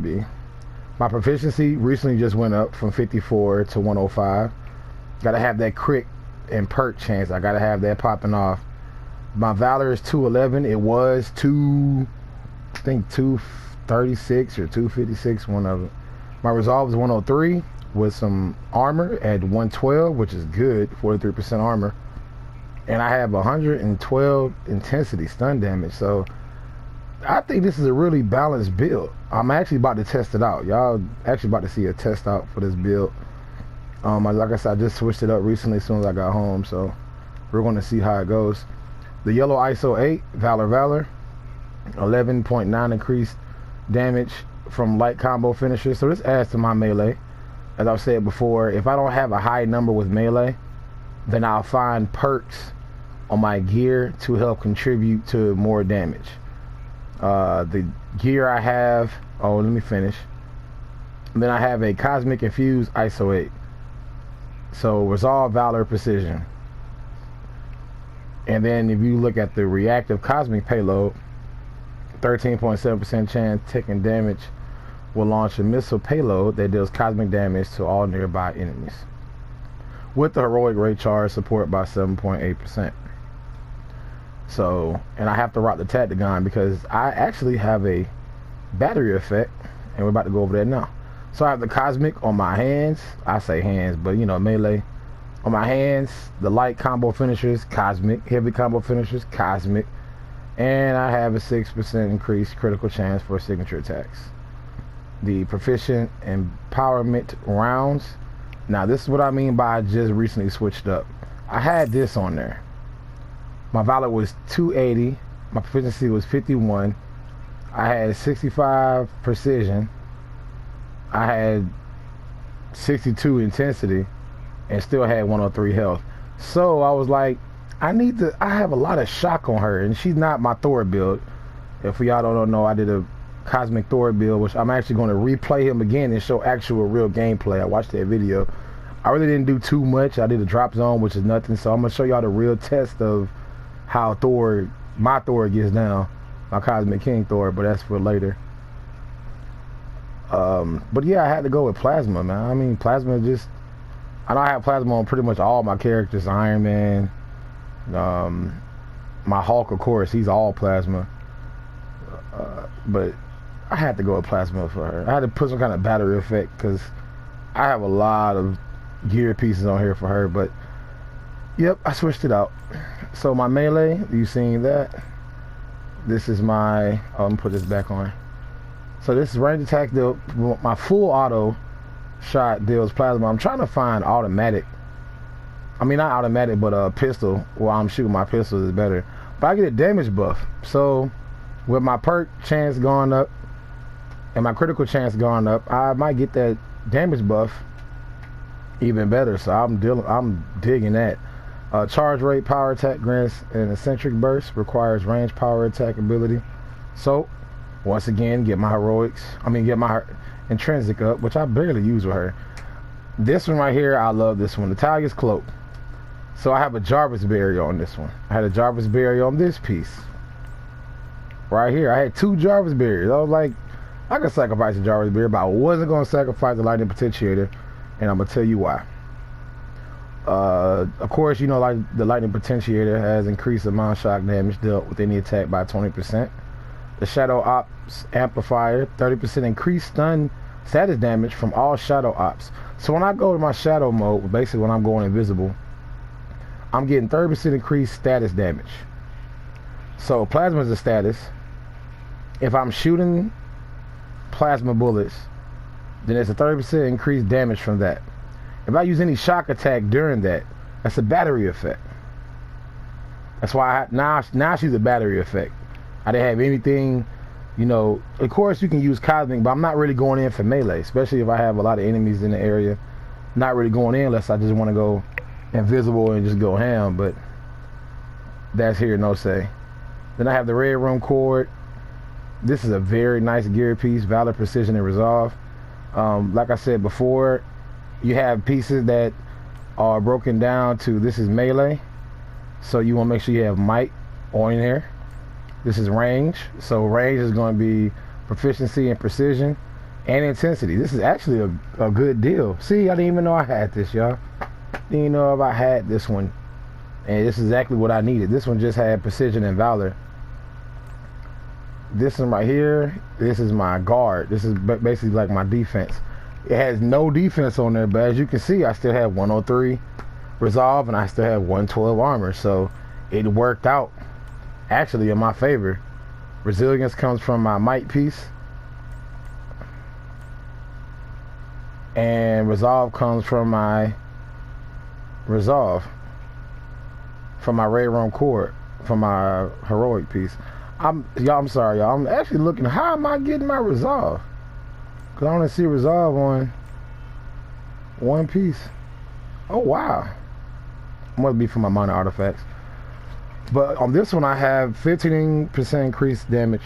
be. My proficiency recently just went up from 54 to 105. Gotta have that crit and perk chance. I gotta have that popping off. My valor is 211. It was I think 236 or 256, one of it. My resolve is 103 with some armor at 112, which is good, 43% armor. And I have 112 intensity stun damage. So I think this is a really balanced build. I'm actually about to test it out. Y'all actually about to see a test out for this build. Like I said, I just switched it up recently as soon as I got home, so we're going to see how it goes. The yellow ISO 8, Valor, 11.9 increased damage from light combo finishers. So this adds to my melee. As I've said before, if I don't have a high number with melee, then I'll find perks on my gear to help contribute to more damage. The gear I have, let me finish. And then I have a Cosmic Infused ISO 8. So Resolve, Valor, Precision. And then if you look at the reactive Cosmic Payload, 13.7% chance taking damage will launch a missile payload that deals cosmic damage to all nearby enemies. With the heroic rate charge support by 7.8%. So, and I have to rock the Tactigon because I actually have a battery effect, and we're about to go over that now. So I have the Cosmic on my hands. I say hands, but you know, melee. On my hands, the light combo finishers, Cosmic. Heavy combo finishers, Cosmic. And I have a 6% increased critical chance for signature attacks. The proficient empowerment rounds. Now this is what I mean by I just recently switched up. I had this on there. My valor was 280. My proficiency was 51. I had 65 precision. I had 62 intensity and still had 103 health. So I was like, I have a lot of shock on her, and she's not my Thor build. If y'all don't know, I did a Cosmic Thor build, which I'm actually going to replay him again and show actual real gameplay. I watched that video. I really didn't do too much. I did a drop zone, which is nothing. So I'm going to show y'all the real test of how my Thor gets down. My Cosmic King Thor, but that's for later. But yeah, I had to go with Plasma, man. I mean, Plasma just... I know I have Plasma on pretty much all my characters. Iron Man, my Hulk, of course, he's all Plasma. But I had to go with Plasma for her. I had to put some kind of battery effect because I have a lot of gear pieces on here for her. But yep, I switched it out. So my melee, you seen that? This is my... let me put this back on. So this is range attack deal. My full auto shot deals plasma. I'm trying to find automatic. I mean, not automatic, but a pistol. While I'm shooting my pistol is better. But I get a damage buff. So with my perk chance going up and my critical chance going up, I might get that damage buff even better. So I'm digging that. Charge rate, power attack grants an eccentric burst, requires range power attack ability. So once again, get my get my intrinsic up, which I barely use with her. This one right here, I love this one, Natalia's Cloak. So I have a Jarvis barrier on this one. I had a Jarvis barrier on this piece right here. I had 2 Jarvis barriers. I was like, I could sacrifice a Jarvis barrier, but I wasn't going to sacrifice the lightning potentiator, and I'm going to tell you why. Of course, you know, like the lightning potentiator has increased amount of shock damage dealt with any attack by 20%. The Shadow Ops amplifier, 30% increased stun status damage from all Shadow Ops. So when I go to my Shadow mode, basically when I'm going invisible, I'm getting 30% increased status damage. So Plasma is a status. If I'm shooting plasma bullets, then it's a 30% increased damage from that. If I use any shock attack during that, that's a battery effect. That's why now she's a battery effect. I didn't have anything, you know. Of course, you can use Cosmic, but I'm not really going in for melee, especially if I have a lot of enemies in the area. Not really going in unless I just want to go invisible and just go ham, but that's here no say. Then I have the Red Room Cord. This is a very nice gear piece, Valor, Precision, and Resolve. Like I said before, you have pieces that are broken down to this is melee, so you want to make sure you have might on there. This is range, so range is going to be proficiency and precision. and intensity. This is actually a good deal. See, I didn't even know I had this, y'all. Didn't even know if I had this one. And this is exactly what I needed. This one just had precision and valor. This one right here, this is my guard. This is basically like my defense. It has no defense on there, but as you can see, I still have 103 resolve and I still have 112 armor. So it worked out actually in my favor. Resilience comes from my might piece, and resolve comes from my from my red room cord, from my heroic piece. I'm sorry, y'all. I'm actually looking. How am I getting my resolve? Cause I only see resolve on one piece. Oh wow. Must be from my minor artifacts. But on this one, I have 15% increased damage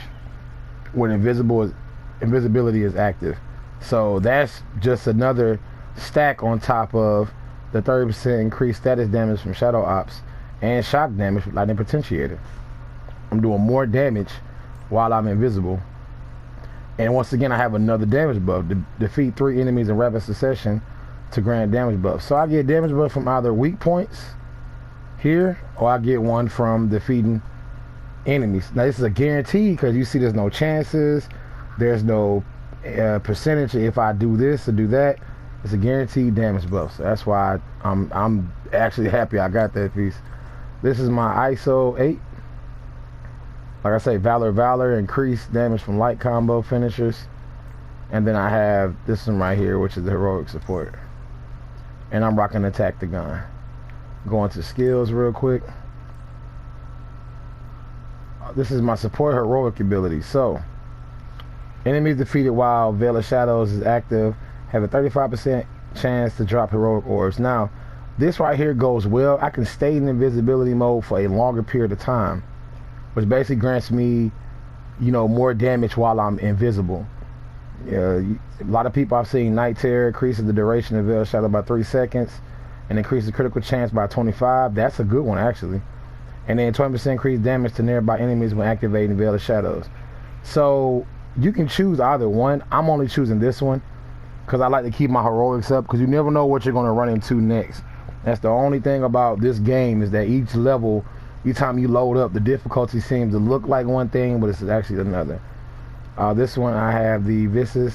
when invisibility is active. So that's just another stack on top of the 30% increased status damage from Shadow Ops and shock damage with Lightning Potentiator. I'm doing more damage while I'm invisible. And once again, I have another damage buff. Defeat 3 enemies in rapid succession to grant damage buff. So I get damage buff from either weak points here, or I get one from defeating enemies. Now this is a guarantee because you see there's no chances. There's no percentage if I do this or do that. It's a guaranteed damage buff. So that's why I'm actually happy I got that piece. This is my ISO 8. Like I say, Valor, increased damage from light combo finishers. And then I have this one right here, which is the heroic support. And I'm rocking Attack the Gun. Going to skills real quick. This is my support heroic ability. So, enemies defeated while Veil of Shadows is active have a 35% chance to drop heroic orbs. Now, this right here goes well. I can stay in invisibility mode for a longer period of time, which basically grants me, you know, more damage while I'm invisible. A lot of people I've seen, Night Terror increases the duration of Veil of Shadow by 3 seconds and increases the critical chance by 25. That's a good one, actually. And then 20% increased damage to nearby enemies when activating Veil of Shadows. So you can choose either one. I'm only choosing this one because I like to keep my heroics up, because you never know what you're going to run into next. That's the only thing about this game, is that each level, each time you load up, the difficulty seems to look like one thing, but it's actually another. This one, I have the Viscus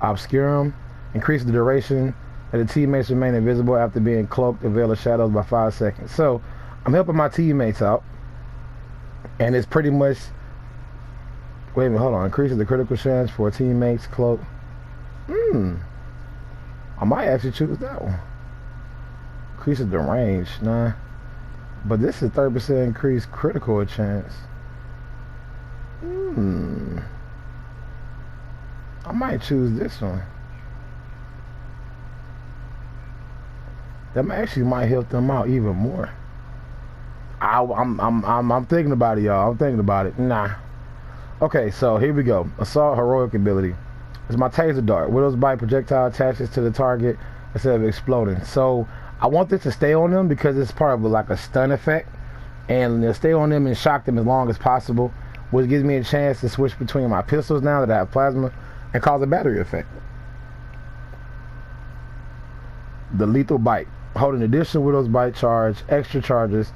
Obscurum. Increase the duration that the teammates remain invisible after being cloaked in Veil of Shadows by 5 seconds. So I'm helping my teammates out, and it's pretty much, wait a minute, hold on, increases the critical chance for teammates cloaked. I might actually choose that one. Increases the range, nah. But this is 30% increased critical chance. I might choose this one. That actually might help them out even more. I'm thinking about it, y'all. I'm thinking about it. Nah. Okay, so here we go. Assault heroic ability. It's my taser dart. Widow's Bite projectile attaches to the target instead of exploding. So I want this to stay on them because it's part of like a stun effect, and they'll stay on them and shock them as long as possible, which gives me a chance to switch between my pistols now that I have plasma and cause a battery effect. The lethal bite. Hold an additional Widow's Bite charge. Extra charges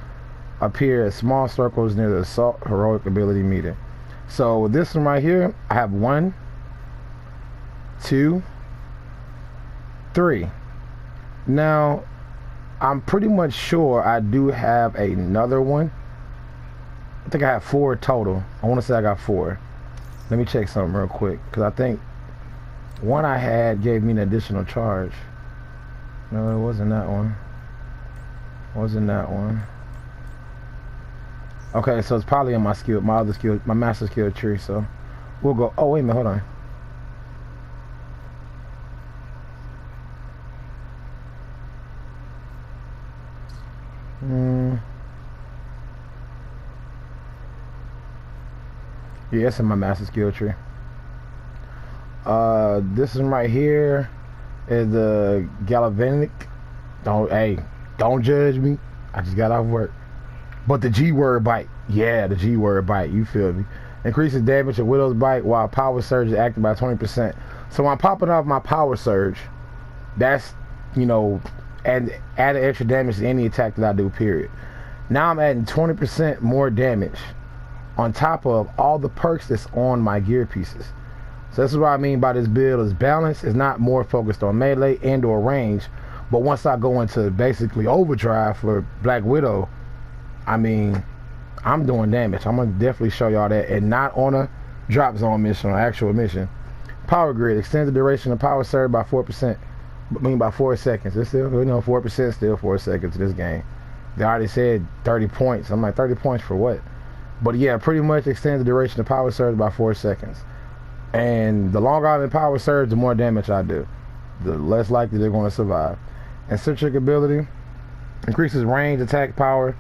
appear as small circles near the assault heroic ability meter. So with this one right here, I have 1, 2, 3. Now, I'm pretty much sure I do have another one. I think I have 4 total. I want to say I got 4. Let me check something real quick, because I think one I had gave me an additional charge. No, it wasn't that one. Wasn't that one. Okay, so it's probably in my skill, my other skill, my master skill tree. So we'll go. Oh wait a minute, hold on. Yeah, it's in my master skill tree. This one right here is the Galvanic. Don't judge me. I just got off work. But the G word bite. Yeah, the G word bite. You feel me? Increases damage of Widow's Bite while Power Surge is active by 20%. So when I'm popping off my Power Surge, that's, you know, adding extra damage to any attack that I do, period. Now I'm adding 20% more damage on top of all the perks that's on my gear pieces. So this is what I mean by this build is balance. It's not more focused on melee and or range, but once I go into basically overdrive for Black Widow, I mean, I'm doing damage. I'm gonna definitely show y'all that, and not on a drop zone mission or actual mission. Power Grid extends the duration of Power Surge by 4%. I mean by 4 seconds. It's still, you know, 4% still 4 seconds in this game. They already said 30 points. I'm like, 30 points for what? But yeah, pretty much extends the duration of Power Surge by 4 seconds. And the longer I'm in Power Surge, the more damage I do, the less likely they're going to survive. Eccentric ability increases range attack power.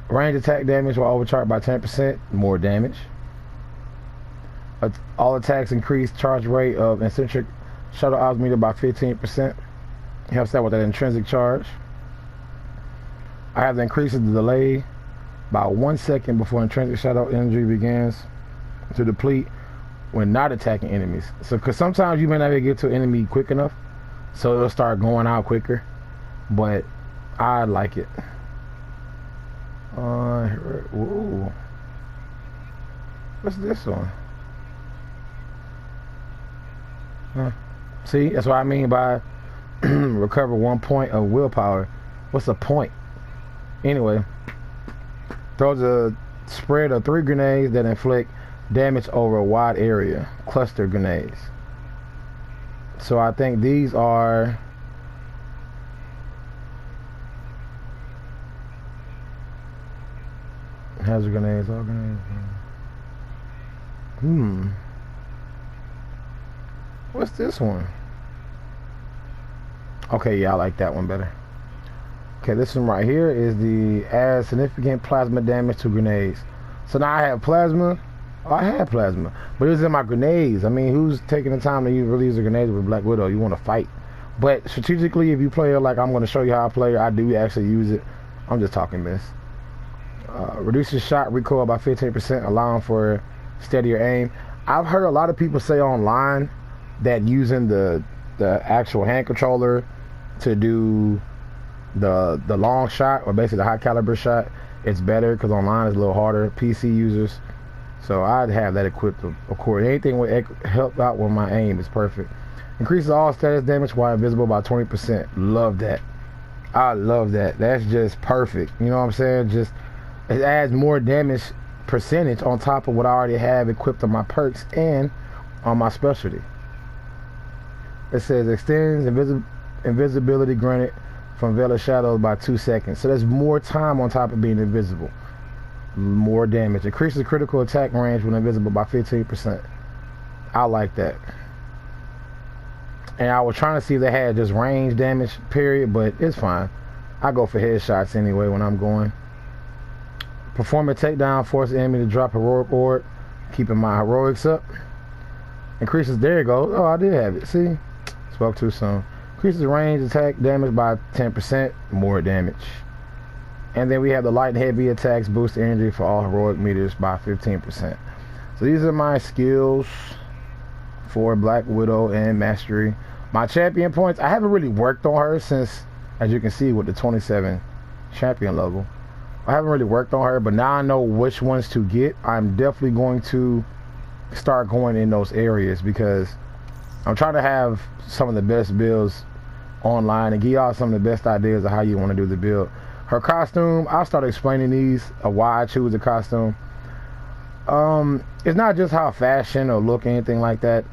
Range attack damage will overcharge by 10%, more damage. All attacks increase charge rate of eccentric shuttle altimeter by 15%. Helps out with that intrinsic charge. I have the increases the delay by 1 second before intrinsic shuttle energy begins to deplete when not attacking enemies. So, because sometimes you may not be able to get to an enemy quick enough, so it'll start going out quicker. But I like it. Ooh. What's this one? See, that's what I mean by recover 1 point of willpower. What's the point? Anyway, throws a spread of 3 grenades that inflict damage over a wide area. Cluster grenades. So I think these are hazard grenades, all grenades. What's this one? Okay, yeah, I like that one better. Okay, this one right here is the add significant plasma damage to grenades. So now I have plasma. Oh, I had plasma, but it was in my grenades. I mean, who's taking the time to release a grenade with Black Widow? You want to fight. But strategically, if you play her like I'm going to show you how I play her, I do actually use it. I'm just talking this. Reduces shot recoil by 15%, allowing for steadier aim. I've heard a lot of people say online that using the actual hand controller to do the long shot, or basically the high caliber shot, it's better because online is a little harder. PC users, so I'd have that equipped. Of course, anything would help out with my aim is perfect. Increases all status damage while invisible by 20%. Love that. I love that. That's just perfect. You know what I'm saying? Just it adds more damage percentage on top of what I already have equipped on my perks and on my specialty. It says extends invisibility granted from Veil of Shadows by 2 seconds. So there's more time on top of being invisible. More damage. Increases critical attack range when invisible by 15%. I like that. And I was trying to see if they had just range damage, period, but it's fine. I go for headshots anyway when I'm going. Perform a takedown, force the enemy to drop heroic orb, keeping my heroics up. Increases, there you go. Oh, I did have it. See? Spoke too soon. Increases range attack damage by 10%, more damage. And then we have the light and heavy attacks, boost energy for all heroic meters by 15%. So these are my skills for Black Widow and Mastery. My champion points, I haven't really worked on her since, as you can see, with the 27 champion level. I haven't really worked on her, but now I know which ones to get. I'm definitely going to start going in those areas because I'm trying to have some of the best builds online and give y'all some of the best ideas of how you want to do the build. Her costume, I'll start explaining these, why I choose a costume. It's not just how fashion or look, anything like that.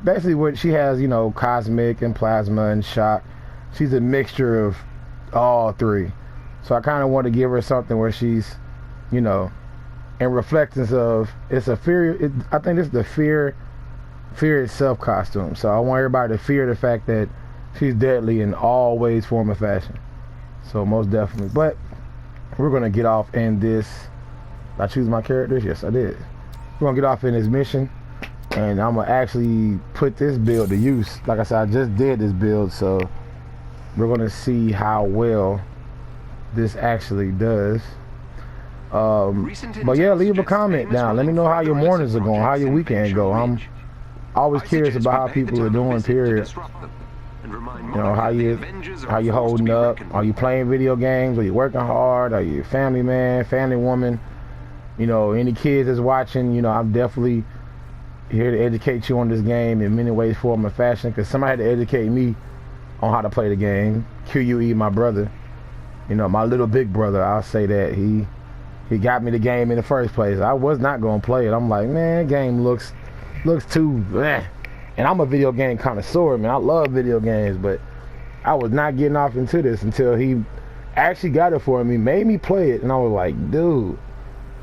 Basically what she has, you know, cosmic and plasma and shock. She's a mixture of all three. So I kind of want to give her something where she's, you know, in reflectance of, it's a fear. I think this is the fear itself costume. So I want everybody to fear the fact that she's deadly in all ways, form, of fashion. So most definitely. But we're going to get off in this. Did I choose my characters? Yes, I did. We're going to get off in this mission. And I'm going to actually put this build to use. Like I said, I just did this build. So we're going to see how well this actually does. But yeah, leave a comment down. Let me know how your mornings are going, how your weekend go. I'm always curious about how people are doing, period. You know, how you holding up? Are you playing video games? Are you working hard? Are you a family man, family woman? You know, any kids that's watching, you know, I'm definitely here to educate you on this game in many ways, form, and fashion, because somebody had to educate me on how to play the game. QUE, my brother. You know, my little big brother, I'll say that. He got me the game in the first place. I was not going to play it. I'm like, man, game looks too, eh. And I'm a video game connoisseur, man. I love video games, but I was not getting off into this until he actually got it for me, made me play it, and I was like, dude,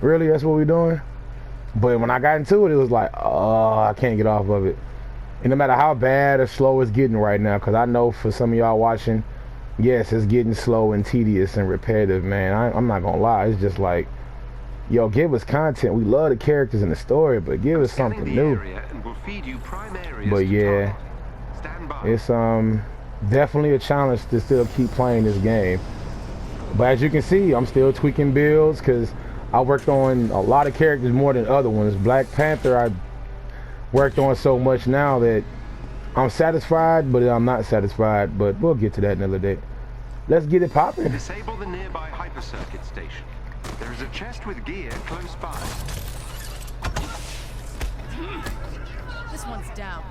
really, that's what we're doing? But when I got into it, it was like, oh, I can't get off of it. And no matter how bad or slow it's getting right now, because I know for some of y'all watching, yes, it's getting slow and tedious and repetitive, man. I'm not going to lie. It's just like, yo, give us content. We love the characters and the story, but give us something new. But yeah, it's definitely a challenge to still keep playing this game. But as you can see, I'm still tweaking builds because I worked on a lot of characters more than other ones. Black Panther, I worked on so much now that I'm satisfied, but I'm not satisfied. But we'll get to that another day. Let's get it popping. Disable the nearby hypercircuit station. There is a chest with gear close by. This one's down.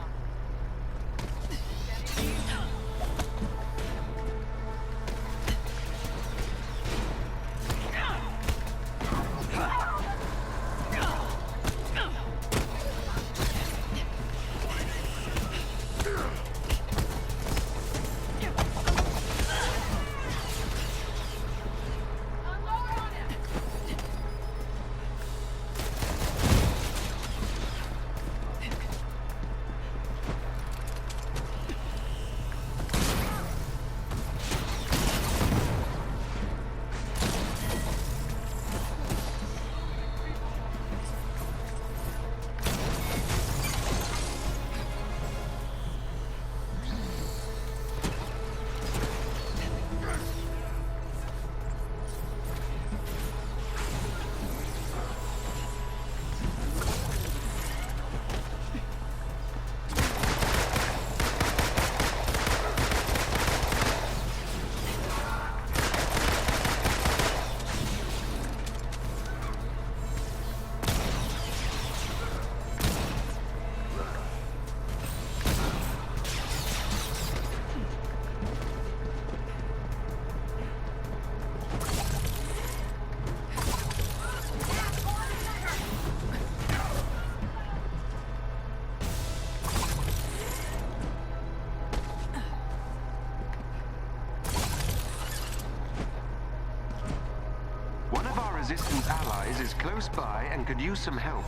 Resistance allies is close by and could use some help.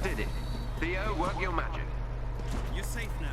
Did it. Theo, work your magic. You're safe now.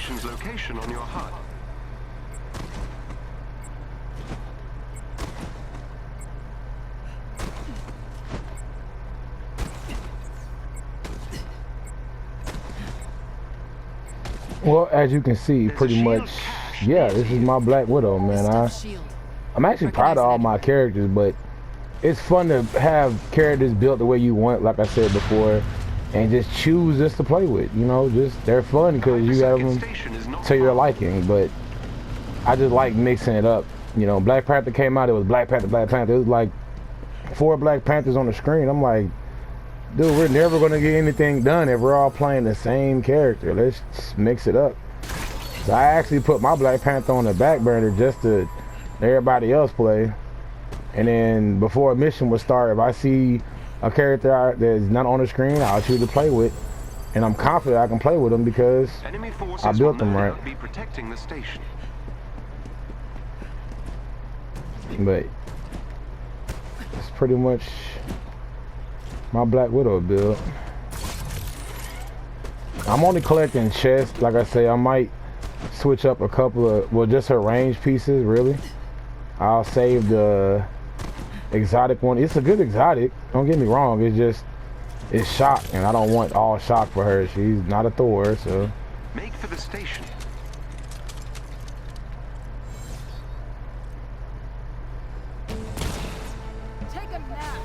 station's location on your HUD. Well, as you can see, There's a pretty shield much, cache yeah, near this is you. my Black Widow, man. Stuff shield. I'm actually proud of all my characters, but it's fun to have characters built the way you want, like I said before, and just choose just to play with. You know, just they're fun because you have them Station is not to your far. liking. But I just like mixing it up. You know, Black Panther came out, it was Black Panther, Black Panther. It was like 4 Black Panthers on the screen. I'm like, dude, we're never gonna get anything done if we're all playing the same character. Let's just mix it up. So I actually put my Black Panther on the back burner just to let everybody else play. And then before a mission would start, if I see a character that's not on the screen, I'll choose to play with. And I'm confident I can play with them because Enemy forces I built will them no right. doubt be protecting the station. But it's pretty much my Black Widow build. I'm only collecting chests. Like I say, I might switch up a couple of, well, just her range pieces, really. I'll save the exotic one. It's a good exotic, don't get me wrong. It's just, it's shock, and I don't want all shock for her. She's not a Thor, so. Make for the station. Take a nap.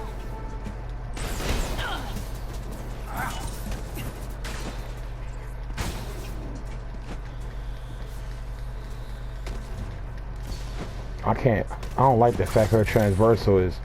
I don't like the fact her transversal is.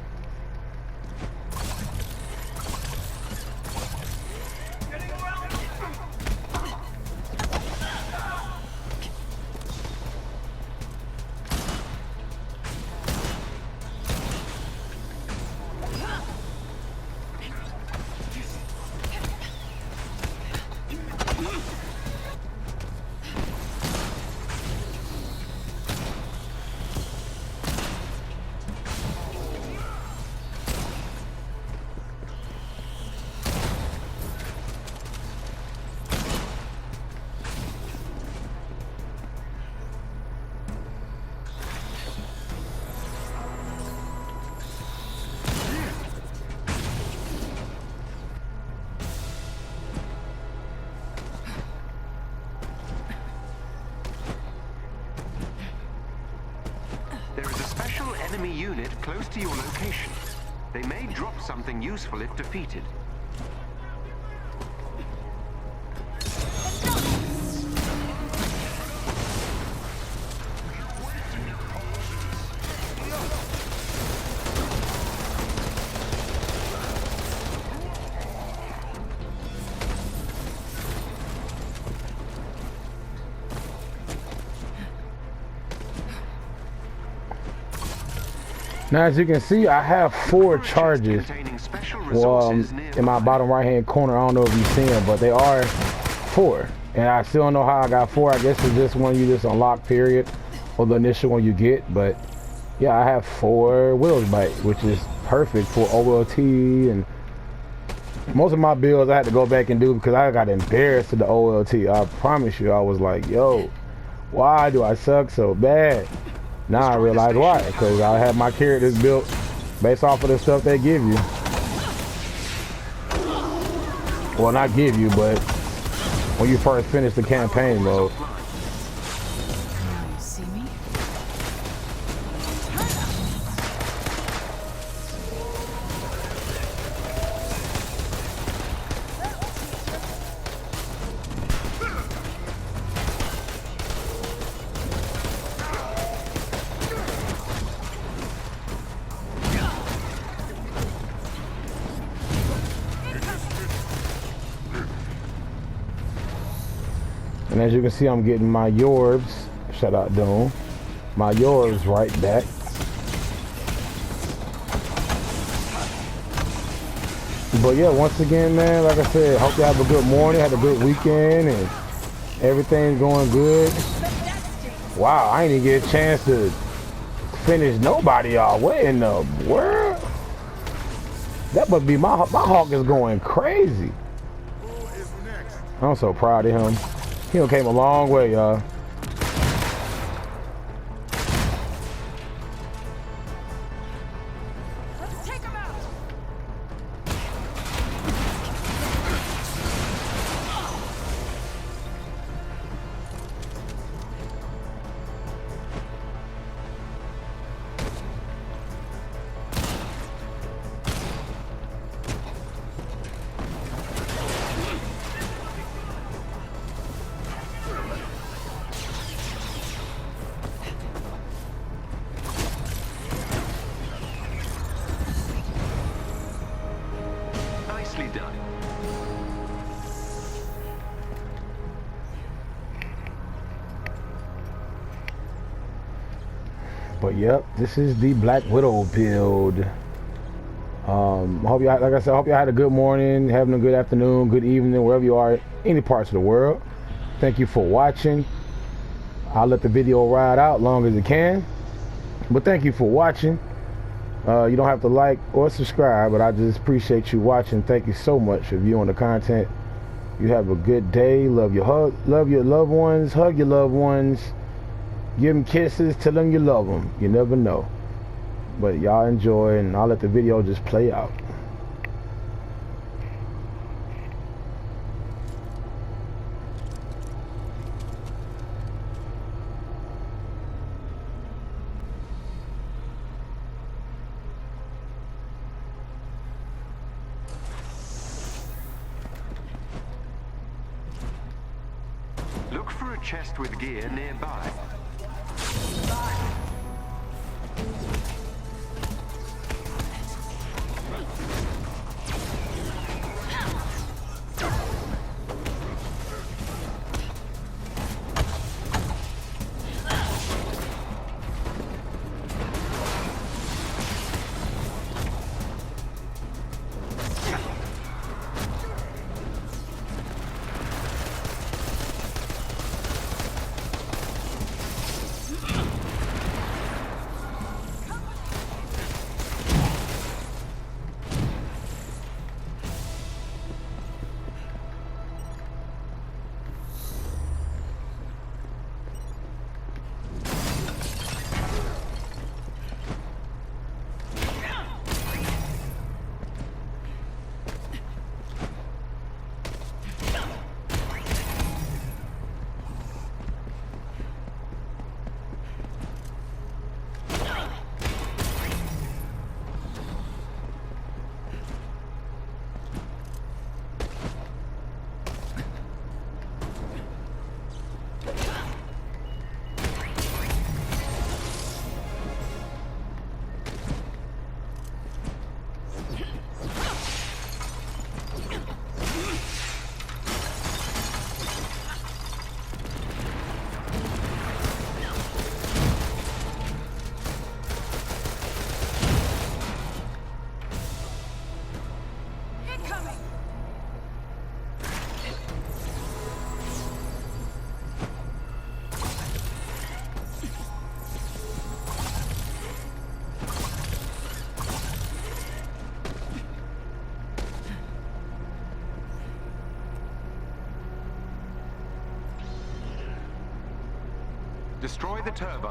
There is a special enemy unit close to your location. They may drop something useful if defeated. Now, as you can see, I have 4 charges. Containing special Well, resources in my nearby. bottom right hand corner, I don't know if you see them, but they are 4. And I still don't know how I got 4. I guess it's just one you just unlock, period, or the initial one you get. But yeah, I have 4 Will's Bite, which is perfect for OLT. And most of my builds I had to go back and do because I got embarrassed at the OLT. I promise you, I was like, yo, why do I suck so bad? Now I realize why, because I have my characters built based off of the stuff they give you. Well, not give you, but when you first finish the campaign mode. You see me? And as you can see, I'm getting my Yorbs, shout out Doom, my Yorbs right back. But yeah, once again, man, like I said, hope you have a good morning, had a good weekend, and everything's going good. Wow, I ain't even get a chance to finish nobody, y'all. What in the world? That must be my Hawk is going crazy. I'm so proud of him. He done came a long way, y'all. Let's take him out. Nicely done. But yep, this is the Black Widow build. I hope y'all, like I said, I hope y'all had a good morning, having a good afternoon, good evening, wherever you are, any parts of the world. Thank you for watching. I'll let the video ride out long as it can. But thank you for watching. You don't have to like or subscribe, but I just appreciate you watching. Thank you so much for viewing the content. You have a good day. Love your loved ones, hug your loved ones, give them kisses, tell them you love them. You never know. But y'all enjoy, and I'll let the video just play out. Look for a chest with gear nearby. Destroy the turbine.